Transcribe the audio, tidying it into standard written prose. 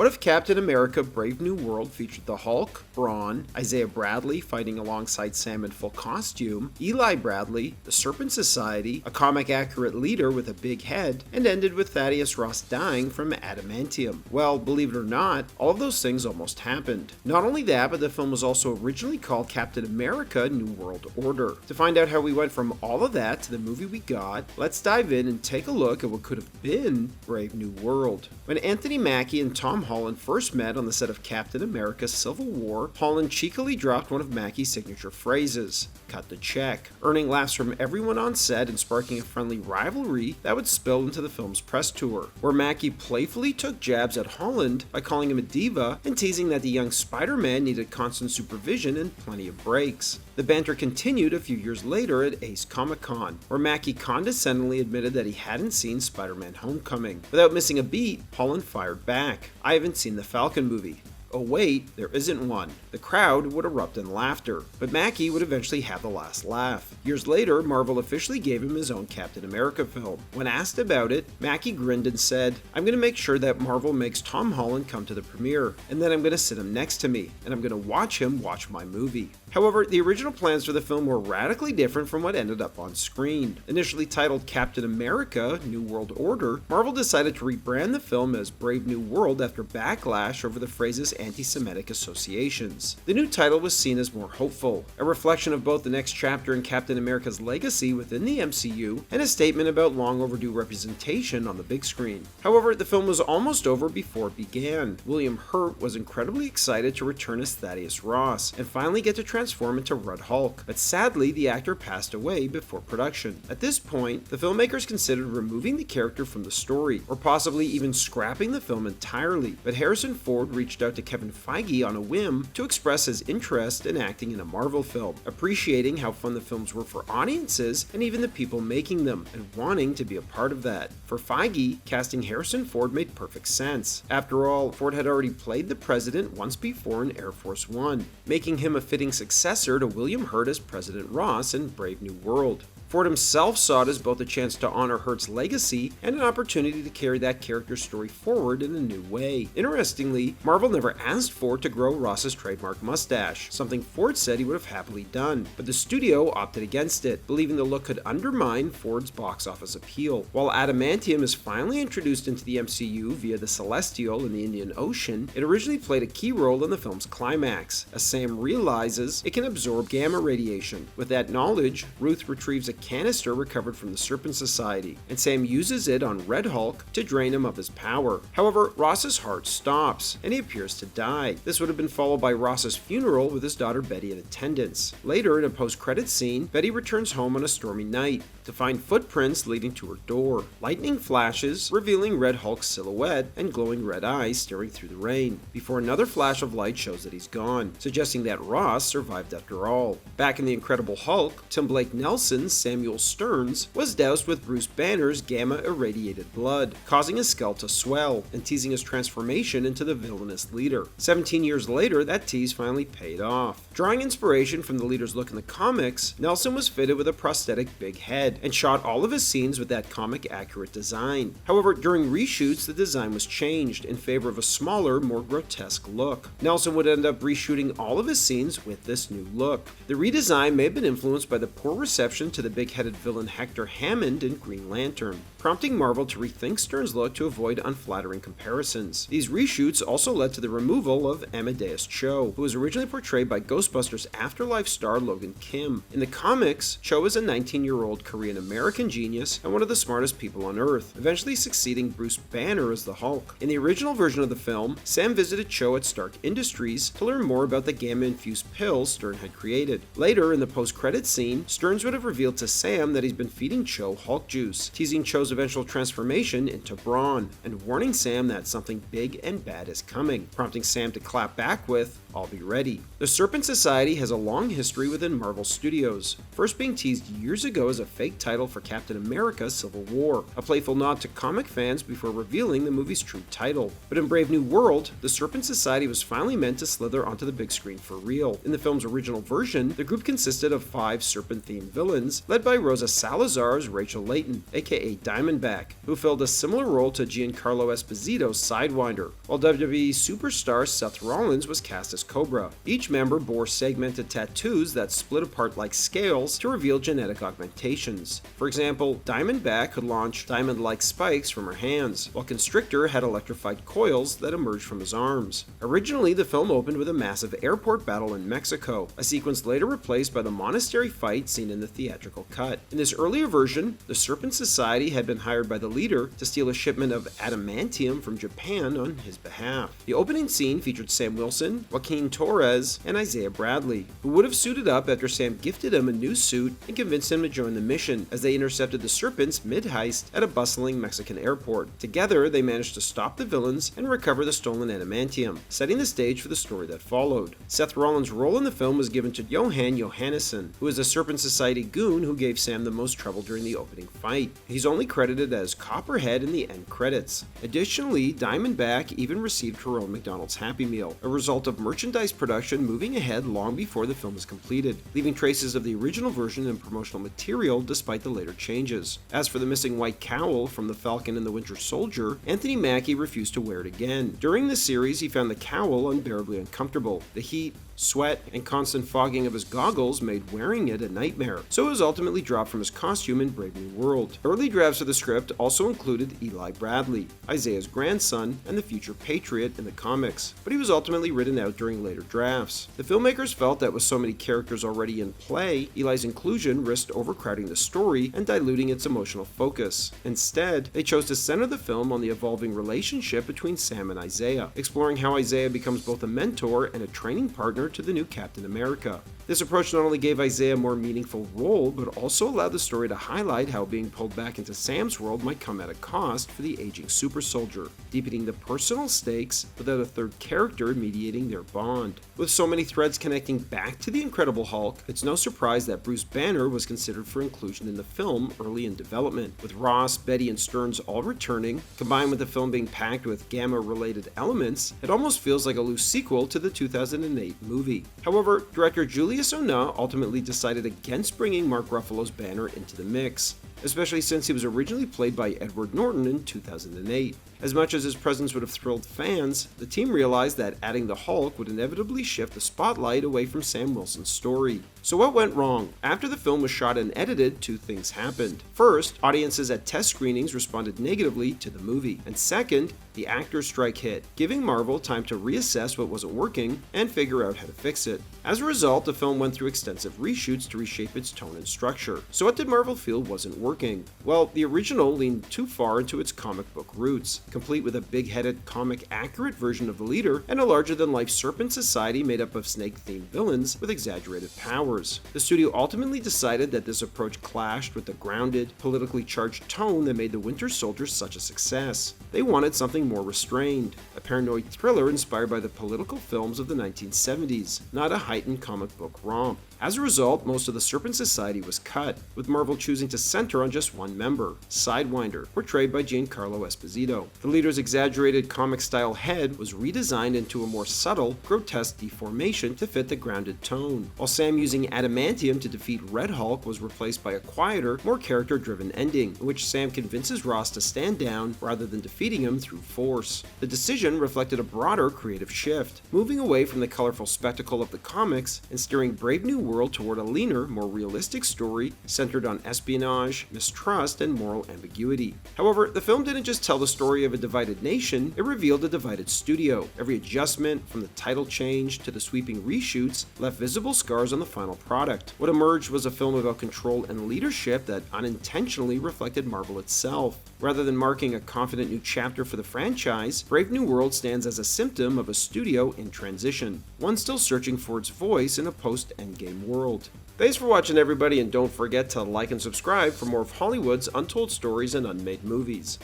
What if Captain America Brave New World featured the Hulk, Brawn, Isaiah Bradley fighting alongside Sam in full costume, Eli Bradley, the Serpent Society, a comic-accurate leader with a big head, and ended with Thaddeus Ross dying from adamantium? Well, believe it or not, all of those things almost happened. Not only that, but the film was also originally called Captain America New World Order. To find out how we went from all of that to the movie we got, let's dive in and take a look at what could have been Brave New World. When Anthony Mackie and Tom Holland first met on the set of Captain America Civil War, Holland cheekily dropped one of Mackie's signature phrases, "Cut the check," earning laughs from everyone on set and sparking a friendly rivalry that would spill into the film's press tour, where Mackie playfully took jabs at Holland by calling him a diva and teasing that the young Spider-Man needed constant supervision and plenty of breaks. The banter continued a few years later at Ace Comic-Con, where Mackie condescendingly admitted that he hadn't seen Spider-Man Homecoming. Without missing a beat, Holland fired back, "I haven't seen the Falcon movie." Oh wait, there isn't one. The crowd would erupt in laughter, but Mackie would eventually have the last laugh. Years later, Marvel officially gave him his own Captain America film. When asked about it, Mackie grinned and said, "I'm going to make sure that Marvel makes Tom Holland come to the premiere, and then I'm going to sit him next to me, and I'm going to watch him watch my movie." However, the original plans for the film were radically different from what ended up on screen. Initially titled Captain America New World Order, Marvel decided to rebrand the film as Brave New World after backlash over the phrase's anti-Semitic associations. The new title was seen as more hopeful, a reflection of both the next chapter in Captain America's legacy within the MCU and a statement about long overdue representation on the big screen. However, the film was almost over before it began. William Hurt was incredibly excited to return as Thaddeus Ross and finally get to transform into Red Hulk, but sadly the actor passed away before production. At this point, the filmmakers considered removing the character from the story, or possibly even scrapping the film entirely, but Harrison Ford reached out to Kevin Feige on a whim to express his interest in acting in a Marvel film, appreciating how fun the films were for audiences and even the people making them, and wanting to be a part of that. For Feige, casting Harrison Ford made perfect sense. After all, Ford had already played the president once before in Air Force One, making him a fitting successor to William Hurt as President Ross in Brave New World. Ford himself saw it as both a chance to honor Hurt's legacy and an opportunity to carry that character's story forward in a new way. Interestingly, Marvel never asked Ford to grow Ross's trademark mustache, something Ford said he would have happily done, but the studio opted against it, believing the look could undermine Ford's box office appeal. While adamantium is finally introduced into the MCU via the Celestial in the Indian Ocean, it originally played a key role in the film's climax, as Sam realizes it can absorb gamma radiation. With that knowledge, Ruth retrieves a canister recovered from the Serpent Society, and Sam uses it on Red Hulk to drain him of his power. However, Ross's heart stops, and he appears to die. This would have been followed by Ross's funeral with his daughter Betty in attendance. Later, in a post-credits scene, Betty returns home on a stormy night to find footprints leading to her door. Lightning flashes, revealing Red Hulk's silhouette and glowing red eyes staring through the rain, before another flash of light shows that he's gone, suggesting that Ross survived after all. Back in The Incredible Hulk, Tim Blake Nelson's Samuel Stearns was doused with Bruce Banner's gamma-irradiated blood, causing his skull to swell and teasing his transformation into the villainous leader. 17 years later, that tease finally paid off. Drawing inspiration from the leader's look in the comics, Nelson was fitted with a prosthetic big head and shot all of his scenes with that comic-accurate design. However, during reshoots, the design was changed in favor of a smaller, more grotesque look. Nelson would end up reshooting all of his scenes with this new look. The redesign may have been influenced by the poor reception to the big-headed villain Hector Hammond in Green Lantern, prompting Marvel to rethink Stern's look to avoid unflattering comparisons. These reshoots also led to the removal of Amadeus Cho, who was originally portrayed by Ghostbusters Afterlife star Logan Kim. In the comics, Cho is a 19-year-old Korean-American genius and one of the smartest people on Earth, eventually succeeding Bruce Banner as the Hulk. In the original version of the film, Sam visited Cho at Stark Industries to learn more about the gamma-infused pills Stern had created. Later, in the post-credits scene, Stearns would have revealed to Sam that he's been feeding Cho Hulk juice, teasing Cho's eventual transformation into Brawn, and warning Sam that something big and bad is coming, prompting Sam to clap back with, "I'll be ready." The Serpent Society has a long history within Marvel Studios, first being teased years ago as a fake title for Captain America Civil War, a playful nod to comic fans before revealing the movie's true title. But in Brave New World, the Serpent Society was finally meant to slither onto the big screen for real. In the film's original version, the group consisted of 5 serpent-themed villains, led led by Rosa Salazar's Rachel Layton, aka Diamondback, who filled a similar role to Giancarlo Esposito's Sidewinder, while WWE superstar Seth Rollins was cast as Cobra. Each member bore segmented tattoos that split apart like scales to reveal genetic augmentations. For example, Diamondback could launch diamond-like spikes from her hands, while Constrictor had electrified coils that emerged from his arms. Originally, the film opened with a massive airport battle in Mexico, a sequence later replaced by the monastery fight seen in the theatrical cut. In this earlier version, the Serpent Society had been hired by the leader to steal a shipment of adamantium from Japan on his behalf. The opening scene featured Sam Wilson, Joaquin Torres, and Isaiah Bradley, who would have suited up after Sam gifted him a new suit and convinced him to join the mission as they intercepted the Serpents mid-heist at a bustling Mexican airport. Together, they managed to stop the villains and recover the stolen adamantium, setting the stage for the story that followed. Seth Rollins' role in the film was given to Johan Johannesson, who is a Serpent Society goon who gave Sam the most trouble during the opening fight. He's only credited as Copperhead in the end credits. Additionally, Diamondback even received her own McDonald's Happy Meal, a result of merchandise production moving ahead long before the film was completed, leaving traces of the original version in promotional material despite the later changes. As for the missing white cowl from the Falcon and the Winter Soldier, Anthony Mackie refused to wear it again. During the series, he found the cowl unbearably uncomfortable. The heat, sweat, and constant fogging of his goggles made wearing it a nightmare, so it was ultimately dropped from his costume in Brave New World. Early drafts of the script also included Eli Bradley, Isaiah's grandson and the future Patriot in the comics, but he was ultimately written out during later drafts. The filmmakers felt that with so many characters already in play, Eli's inclusion risked overcrowding the story and diluting its emotional focus. Instead, they chose to center the film on the evolving relationship between Sam and Isaiah, exploring how Isaiah becomes both a mentor and a training partner to the new Captain America. This approach not only gave Isaiah a more meaningful role, but also allowed the story to highlight how being pulled back into Sam's world might come at a cost for the aging super soldier, deepening the personal stakes without a third character mediating their bond. With so many threads connecting back to the Incredible Hulk, it's no surprise that Bruce Banner was considered for inclusion in the film early in development. With Ross, Betty, and Stearns all returning, combined with the film being packed with Gamma-related elements, it almost feels like a loose sequel to the 2008 movie. However, director Julius Ona ultimately decided against bringing Mark Ruffalo's Banner into the mix, especially since he was originally played by Edward Norton in 2008. As much as his presence would have thrilled fans, the team realized that adding the Hulk would inevitably shift the spotlight away from Sam Wilson's story. So what went wrong? After the film was shot and edited, two things happened. First, audiences at test screenings responded negatively to the movie. And second, the actors' strike hit, giving Marvel time to reassess what wasn't working and figure out how to fix it. As a result, the film went through extensive reshoots to reshape its tone and structure. So what did Marvel feel wasn't working? Well, the original leaned too far into its comic book roots, complete with a big-headed, comic-accurate version of the leader and a larger-than-life Serpent Society made up of snake-themed villains with exaggerated powers. The studio ultimately decided that this approach clashed with the grounded, politically charged tone that made the Winter Soldier such a success. They wanted something more restrained, a paranoid thriller inspired by the political films of the 1970s, not a heightened comic book romp. As a result, most of the Serpent Society was cut, with Marvel choosing to center on just one member, Sidewinder, portrayed by Giancarlo Esposito. The leader's exaggerated comic-style head was redesigned into a more subtle, grotesque deformation to fit the grounded tone, while Sam using adamantium to defeat Red Hulk was replaced by a quieter, more character-driven ending, in which Sam convinces Ross to stand down rather than defeating him through force. The decision reflected a broader creative shift, moving away from the colorful spectacle of the comics and steering Brave New World toward a leaner, more realistic story centered on espionage, mistrust, and moral ambiguity. However, the film didn't just tell the story of a divided nation, it revealed a divided studio. Every adjustment, from the title change to the sweeping reshoots, left visible scars on the final product. What emerged was a film about control and leadership that unintentionally reflected Marvel itself. Rather than marking a confident new chapter for the franchise, Brave New World stands as a symptom of a studio in transition, one still searching for its voice in a post-Endgame world. Thanks for watching, everybody, and don't forget to like and subscribe for more of Hollywood's untold stories and unmade movies.